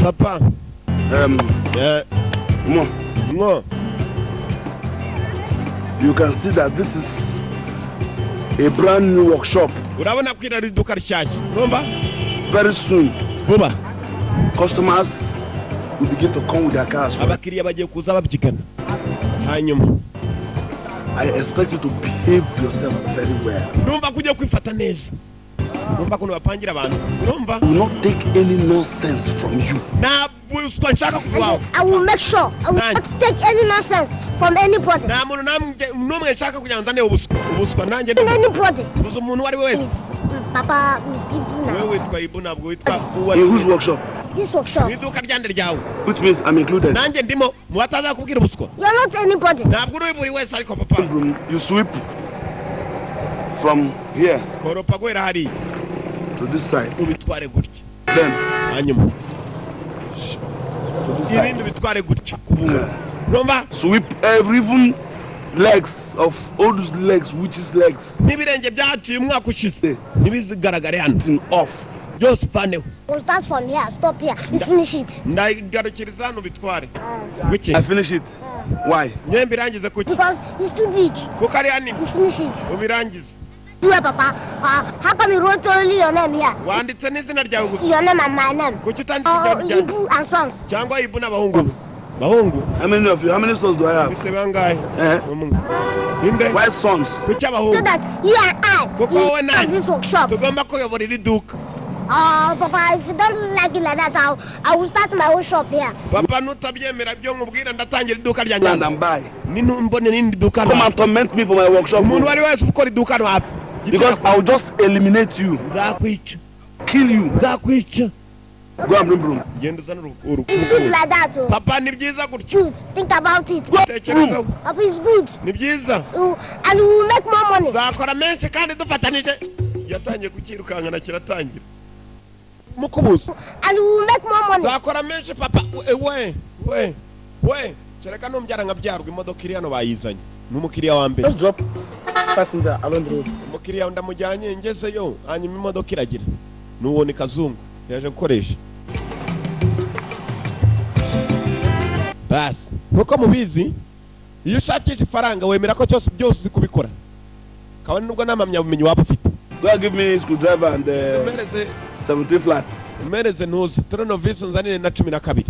Papa. Mo. You can see that this is a brand new workshop. Urabona kwira riduka rishyashya. Urumva? Very soon. Vuba. Customers will begin to come with their cars. Abakiriya bagiye kuza babyigana. Hanyuma. I expect you to behave yourself very well. Urumva kujya kwifata neza. Urumva kuno bapangira abantu. Urumva? I will not take any nonsense from you. Nabuswa nshaka kuvaho. I will make sure I will not take any nonsense from anybody. Nta muntu n'umwe nshaka kugira ngo nzane ubuswa nanjye. Anybody. Uzi umuntu wari wese. Papa, Mr. Ibuna. Wewe witwa Ibu ntabwo witwa uwa. In whose workshop? This workshop. Iduka ryande ryawe. Which means I'm included. Nanjye ndimo mu bataza kubwira ubuswa. You are not anybody. Ntabwo uri buri wese ariko papa. You sweep from here Koropa gwera hari to this side. ubitware gutya. Then Hanyuma. To this side. Ibindi bitware gutya. Urumva? Sweep every even legs of all those legs, witches legs. N'ibirenge byaciye umwaka ushize. Nibizigaragare hano. Off. Just faneho. We'll start from here. Stop here. You finish it. Ndagarukiriza hano bitware. Wiki. I finish it. Why? Nyembe irangize kuki. Because it's too big. Kuko ari hani. You finish it. Ubirangize. Yeah, Papa. How come you wrote only your name here? Wanditse n'izina ryawe gusa. Your name and my name. Kuki utanditse Ibu and sons. cyangwa Ibu n'abahungu. Bahungu. How many of you? How many sons do I have? Bifite bangahe? Eh? Inde. Why sons? Kuki So abahungu. that you and I Kuko will wowe start this workshop. tugomba kuyobora iri duka. Papa, if you don't like it like that, I will start my own shop here. Papa nutabyemera byo nkubwira ndatangira iduka ryanjye. Land and buy. Mbone n'indi duka. Come and torment me for my workshop. Umuntu wari wese ukora iduka hafi. Because I'll just eliminate you. Nzakwica. Kill you. Nzakwica. Go and bring broom. Genda uzana It's good like that. Oh. Papa ni byiza gutyo. Good. Think about it. Tekerezaho. Papa is good. Ni byiza. And we will make more money. Zakora menshi kandi dufatanije. Yatangiye kukirukankana kiratangira. Mukubuza. And we will make more money. Zakora menshi papa. We. Kereka numbyara nkabyarwa imodoka iri hano bayizanye. N'umukiriya wa mbere. Just drop passenger along the road. Umukiriya ndamujyanye ngezeyo hanyuma imodoka iragira. Nuwo ni Kazungu yaje gukoresha. Basi nuko mubizi iyo ushakisha ifaranga wemera ko cyose byose kubikora. Kabone nubwo namamya bumenyi waba ufite. Go give me screwdriver and 17 flat. Umereze ntuzi turnovisi nzanire na 12.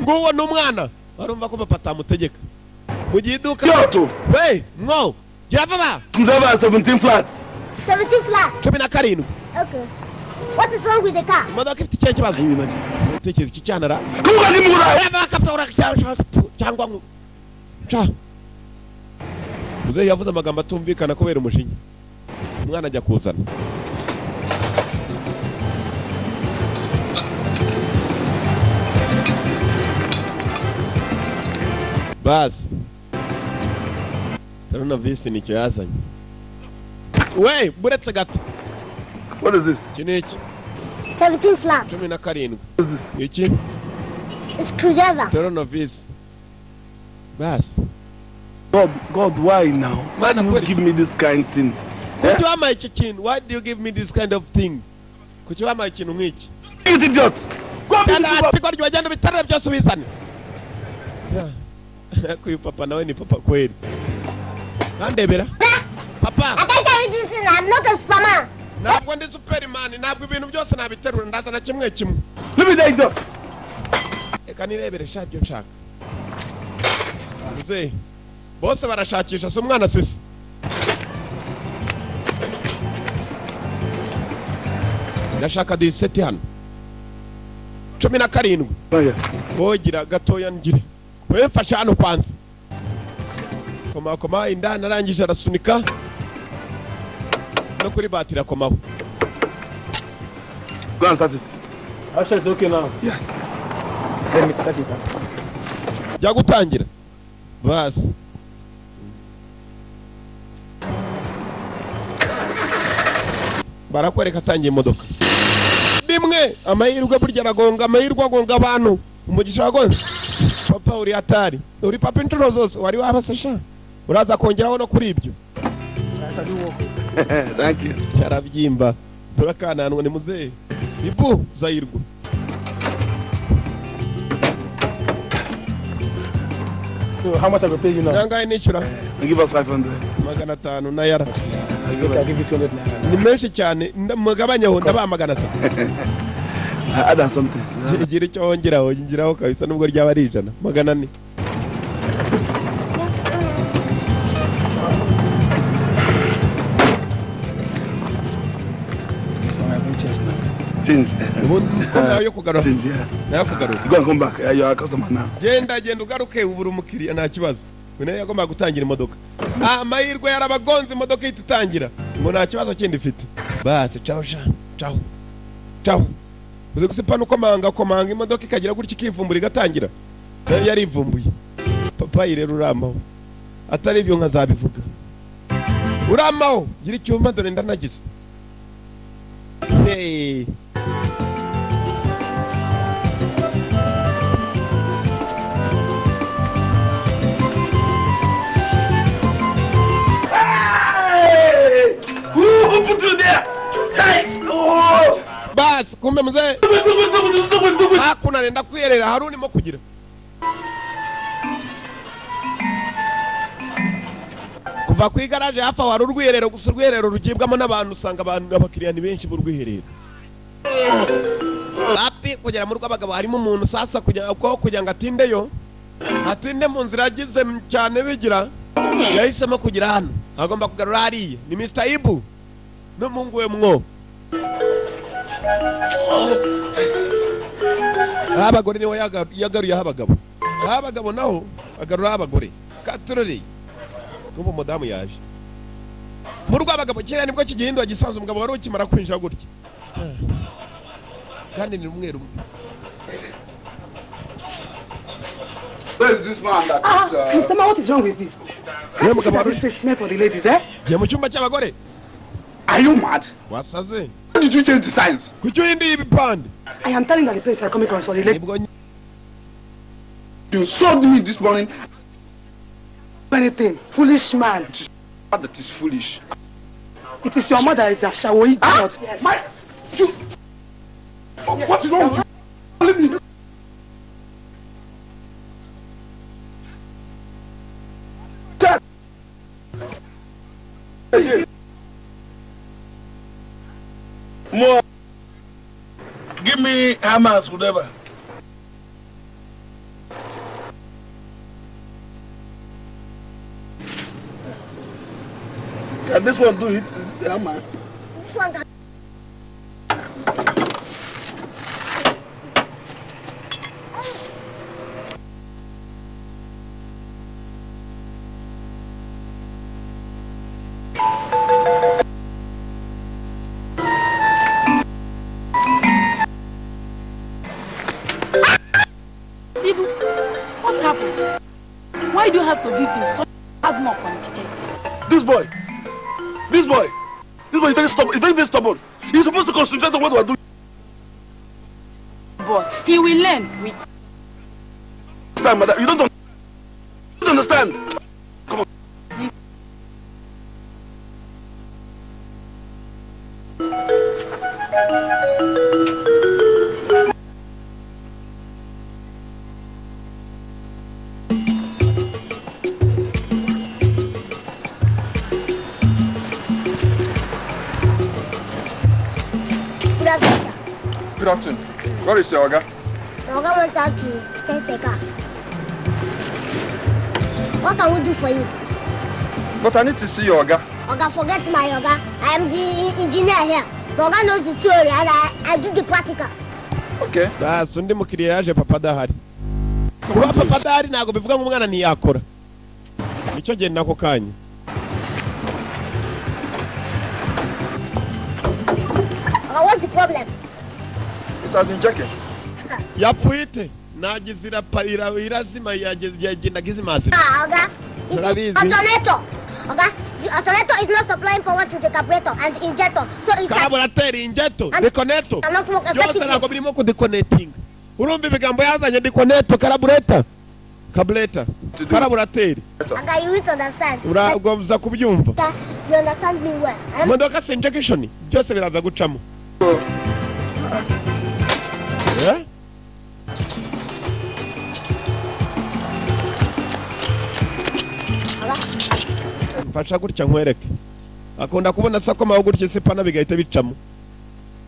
Nguwo n'umwana barumva ko papa tamutegeka mu giduka Kyoto. we ngo gira vuba Screwdriver 17 flat. 17 flat. 17. Okay. What is wrong with the car? Imodoka ifite icyo kibazo utekereza iki cyanara Kuba ni mura. bakaptora cyangwa ngo cha Muzehe yavuze amagambo atumvikana kubera umujinya umwana ajya kuzana basi turnovisi ni cyo yazanye we buretse gato. What is this? Kiniki 17 flat. 17. What is this? Iki Screwdriver. turnovisi basi. God, why now? Why do you give me this kind thing? Could you ama iki kintu? Why do you give me this kind of thing? Could you ama ikintu nk'iki? You idiot! Kana atiko ryo agenda bitarare byose ubizane. Kuyu papa nawe ni papa kweli. Nandebera. Papa. I can't carry this thing. I'm not a superman. Ntabwo ndi Superman, ntabwo ibintu byose nabiterura ndazana kimwe kimwe. Let me take that. Eka nirebere shati nshaka. Muzehe. Bose barashakisha so umwana sisi. Ndashaka diseti hano. 17. Wogira gatoya ngire. We mfasha hano kwanza. Koma indana arangije arasunika. No kuri batira komaho. Go and start it. Asha is okay now. Yes. Let me start it. Jya gutangira. Basi. Barakwereka atangiye imodoka. Bimwe amahirwe burya aragonga amahirwe agonga abantu. Umugisha wagonze. Papa uri atari. Uri papa inshuro zose wari wabasasha. Uraza kongeraho no kuri ibyo. Thank you. Cyarabyimba. Turakananwa ni muzehe. Ibu zayirwa. So how much have I paid you now? Nangaye nishyura. Give us 500. 500 na yara. I'll give you 200 naira. Ni menshi cyane mugabanyaho ndaba 500. Add on something. Igira icyo wongeraho ngiraho kabisa nubwo ryaba ari 100. 400. So I haven't changed now. Change. Nayo kugarura. Change, yeah. Nayo kugarura. Go and come back. You are a customer now. Genda ugaruke ubura umukiriya nta kibazo. Wene yagomba gutangira imodoka. Amahirwe yarabagonze imodoka ititangira. Ngo nta kibazo kindi ifite. Basi ciao sha. Ciao. Uzi gusipana komanga imodoka ikagira gutya ikivumbura igatangira. Yari ivumbuye. Papa irero uramaho. Atari ibyo nkazabivuga. Uramaho gira icyuma dore ndanagize. Hey. Who put you there? Hey! Oh! Bas, kumbe mzee. Hakuna nenda kuyerera haruni mo kugira. Kuva ku igaraje hafa wari urwiyerero gusa urwiyerero rugibwamo n'abantu usanga abantu abakiriya ni benshi mu rwiherero. Happy kugera mu rw'abagabo harimo umuntu sasa kugira ngo atindeyo. Atinde mu nzira agize cyane bigira. Yahisemo kugira hano. Agomba kugarura hariya. Ni Mr. Ibu. N'umuhungu we mwo. Abagore niwe yagaruye abagabo. Abagabo naho agarura abagore. Katurori. Kumva umudamu yaje. Mu rw'abagabo kera nibwo kigihindwa gisanzwe umugabo wari ukimara kwinjira gutya. Kandi ni umweru. Where is this man that is... Mr. Man, what is wrong with you? Can't you see that this place smell for the ladies, eh? Je mu cyumba cy'abagore. Are you mad? Wasaze. Why did you change the signs? Kuki uhinduye ibipande? I am telling that the place are coming from for the ladies. Nibwo You sold me this morning. Anything, foolish man. That is foolish. It is your mother is a shawoid. Yes. My... You... Oh, yes. What is wrong with you? Leave me. Hey. More. Give me hammers, whatever. Can this one do it? Is this a hammer? This one can... Ibu, what happened? Why do you have to give him such hard knock on the head? This boy is very stubborn. He's very stubborn. He's supposed to concentrate on what we're doing. Boy, he will learn. Understand, madam? You don't understand. Come on. Good afternoon. Where is your Oga? The Oga went out to test the car. What can we do for you? But I need to see your Oga. Oga, forget my Oga. I am the engineer here. The Oga knows the theory and I do the practical. Okay. That's undi mukiriya yaje papa dahari. Kuba papa dahari ntago bivuga ngo umwana ntiyakora. Nicyo genda nako kanya. Oga, what's the problem? It has been checking. Yapfuite. Nagizira parira irazima yagenda gizimasi. Oga. It's alternator. Oga, the alternator is not supplying power to the carburetor and the injector. So it's carburetor, injector, deconnector. Cannot work effectively. Yose ntabwo birimo ku deconnecting. Urumva ibigambo yazanye deconnector, carburetor. Carburetor. Carburetor. Oga, you need to understand. Uragoza kubyumva. You understand me well. Modoka se injection. Byose biraza gucamo. Yeah? Mfasha gutya nkwereke. Akunda kubona sakoma aho gutya sepana bigahita bicamo.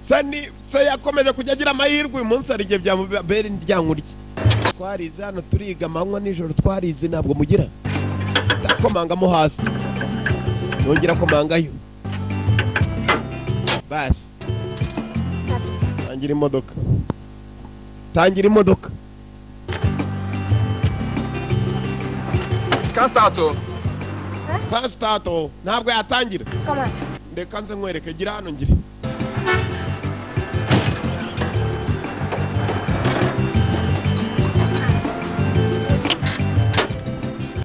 Sani se yakomeje kujya agira amahirwe uyu munsi ari gihe byamubera indyankurye. Twarize hano turiga amanywa nijoro twarize ntabwo mugira. Komangamo hasi. Nongera komangayo. Bas. Tangira imodoka. Tangira imodoka. Can't start, oh. Can't start, oh. Ntabwo yatangira. Come on. Ndeka nze nkwereke gira hano ngire.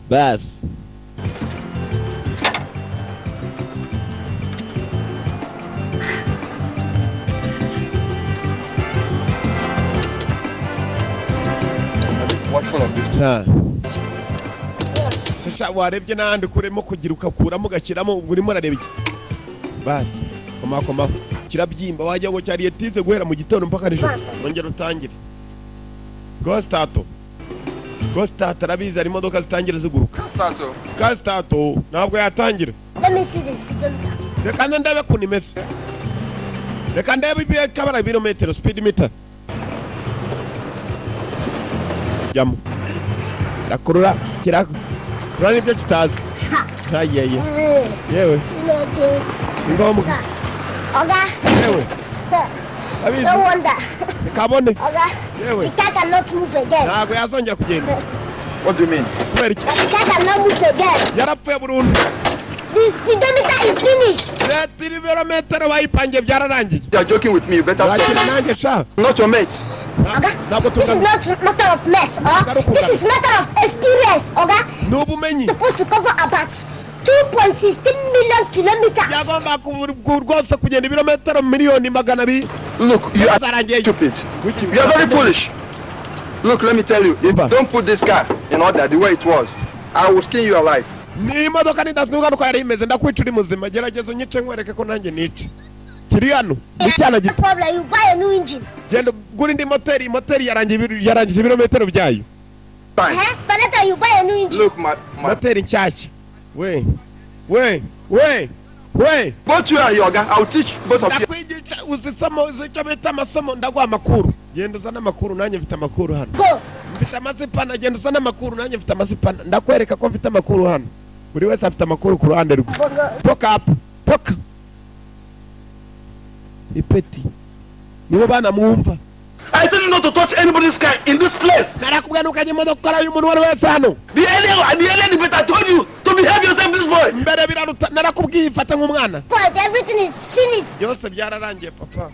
Bas. Watchful of this. Sasha warebye n'ahandi kuremo kugira ukakuramo ugashyiramo ubwo urimo urareba iki. Basi komaho kirabyimba wajya ngo cyari yetize guhera mu gitondo mpaka nijoro nongera utangire. Go start arabizi ari imodoka zitangira ziguruka. Start ntabwo yatangira. Let me see this. Reka ndabe ku nimese. Reka ndabe ibiye kabara birometero speed meter. Jamu. Rakurura kirako. Rani ibyo kitazi. Hayeye. Yewe. Ngombwa. Oga. Yewe. Abizi. No wonder. Kabone. Oga. Yewe. The car cannot move again. Ntabwo yazongera kugenda. What do you mean? The car cannot move again. yarapfuye burundu. The speedometer is finished. ibirometero bayipangiye byararangiye. You are joking with me. You better Wakina stop. nanjye sha. Not your mate. Oga, this is not matter of mess, this is matter of experience, Oga. N'ubumenyi. Supposed to cover about 2.16 million kilometers. Yagomba rwose kugenda ibirometero miliyoni magana abiri. Look, you are stupid. You are very foolish. Look, let me tell you, if you don't put this car in order the way it was, I will skin you alive. Ni imodoka nidatunuka nuko yari imeze ndakwica uri muzima gerageza unyice nkwereke ko nanjye nice. Kiri hano icyana gito. Problem, you buy a new engine. Genda gura indi moteri yarangije ibirometero byayo. Fine. But later you buy a new engine. Look, my Moteri nshyashya. We. both you and your guy, I'll teach both of you. Ndakwigisha uzica bita amasomo ndaguha amakuru. Genda uzana amakuru nanjye mfite amakuru hano. Go. Mfite amazipana genda uzana amakuru nanjye mfite amazipana. Ndakwereka ko mfite amakuru hano. Buri wese afite amakuru ku ruhande rwe. Toka hapo. Toka. Ipeti. Nibo bana mwumva. I told you not to touch anybody's car in this place. Narakubwira ntukajye imodoka kora y'umuntu wari wese hano. The earlier the better. I told you to behave yourself, this boy. Mbere biraruta narakubwiye ifata nk'umwana. But everything is finished. Byose byararangiye papa.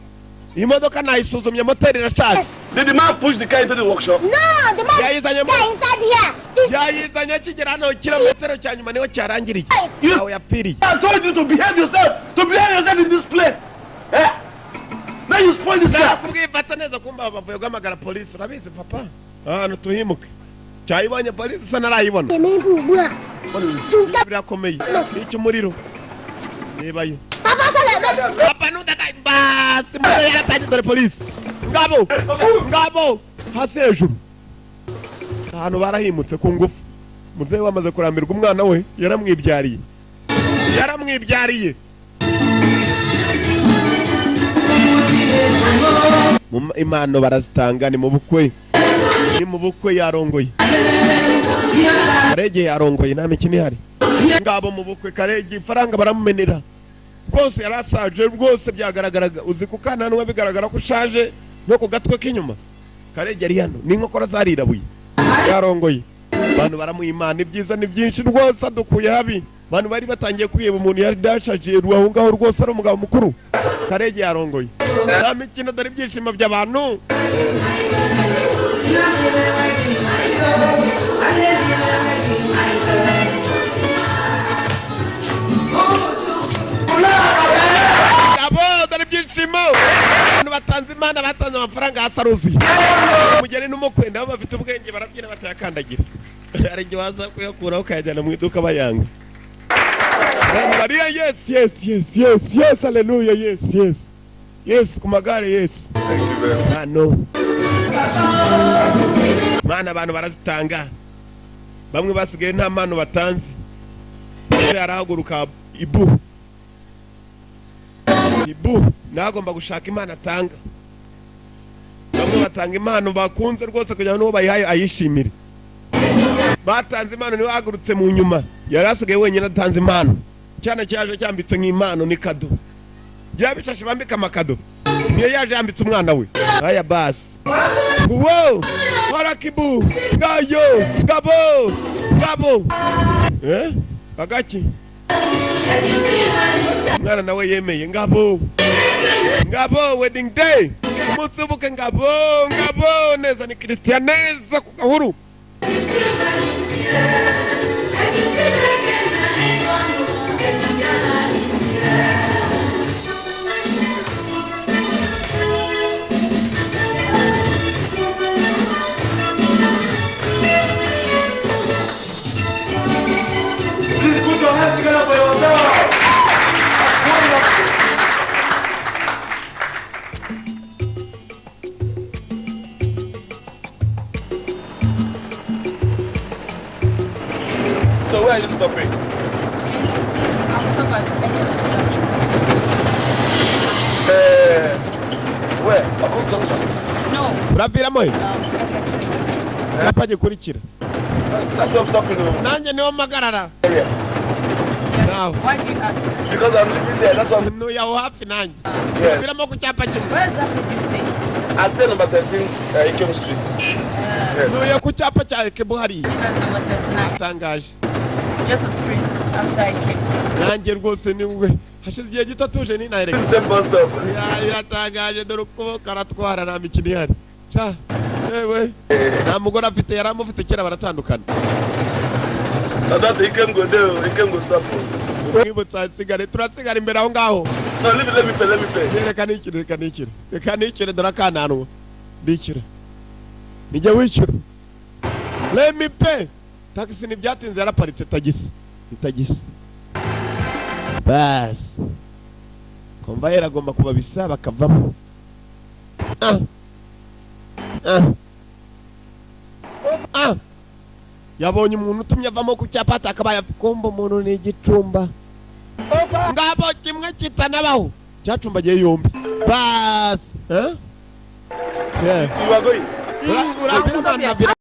Imodoka nayisuzumye moteri irashaje. Did the man push the car into the workshop? No, the man is inside here. This yayizanye kigera hano kilometero cya nyuma niho cyarangiriye. Aho yapfiriye. I told you to behave yourself. To behave yourself in this place. Eh? Now you spoil this car. Narakubwiye ifata neza kumba bavuye guhamagara polisi urabizi papa. Ahantu tuhimuke. Cyayibonye polisi sana arayibona. Birakomeye. Icyo umuriro. Nebayo. Papa nudaka basi mwe yaratangiye dore polisi. Ngabo hasi hejuru. Ahantu barahimutse ku ngufu. Muzehe wamaze kurambirwa umwana we yaramwibyariye. Impano barazitanga ni mu bukwe yarongoye. Karege yarongoye nta mikino ihari. Ngabo mu bukwe Karege ifaranga baramumenera. Rwose yarasaje rwose byagaragaraga uzi kukananwa bigaragara ko ushaje no ku gatwe k'inyuma. Karege ari hano n'inkokora zarirabuye. Yarongoye. Abantu baramuhimana ibyiza ni byinshi rwose adukuye habi. Abantu bari batangiye kwiyeba umuntu yari dashaje ruaho ngaho rwose ari umugabo mukuru. Karege yarongoye. Nta mikino dore ibyishimo by'abantu. Abo dore ibyishimo. Abantu batanze imana batanze amafaranga hasaruzi. Umugeni n'umukwe nabo bafite ubwenge barabyina batayakandagira. Hari igihe waza kuyakuraho ukayajyana mu iduka bayanga. Maria, yes, hallelujah, yes, ku magare, yes. Thank you very much. No. Mana abantu barazitanga. Bamwe basigaye nta mano batanze. Yarahaguruka ibu nagomba gushaka imana atanga. Bamwe batanga impano bakunze rwose kugira ngo bayihaye ayishimire. Batanze impano niwe hagurutse mu nyuma. Yarasigaye wenyine atanze impano. Cyane cyaje cyambitse nk'impano ni kado. Byabishashe bambika amakado. Niyo yaje yambitse umwana we. Aya basi. Wow! Warakibu! Gayo! Gabo! Bagaki. Mwana nawe yemeye ngabo wedding day. Mutsubuke ngabo neza ni Christian neza ku gahuru. Please put your hands together for yourself. So where are you stopping? I'll stop at Where? Across junction. No. Urapira moyo. Kapanye kurikira. That's where I'm stopping. Nanje niho magarara. Area. Now. Why do you ask? Because I'm living there. That's why I'm. No, yaho hafi nanje. Yeah. Urapira mo ku cyapa kimwe. Where exactly do you stay? I stay number 13 Ikem Street. Nuye ku cyapa cya Ekebo hari. Number 39. Tangaje. Just a street after I came. Nanjye rwose ni we. Hashize igihe gito tuje ni nahere. Same bus stop. Iratangaje dore uko karatwara nta mikino ihari. Cha. Ewe. Nta mugore afite yaramufite kera baratandukana. That Ikem go there, Ikem go stop. Mwibutsa sigare turasigara imbere aho ngaho. No, let me pay. Reka nikire dore akananu. Ndikira. Nijya wishyura. Let me pay. Taxi ni byatinze yaraparitse tagisi. Bas. Komva agomba kuba bisa bakavamo. Yabonye umuntu utumye avamo ku cyapa atakabaye kombo umuntu ni igicumba. Ngabo kimwe kitanabaho. Cyacumbagiye yombi. Bas. You are going. Ura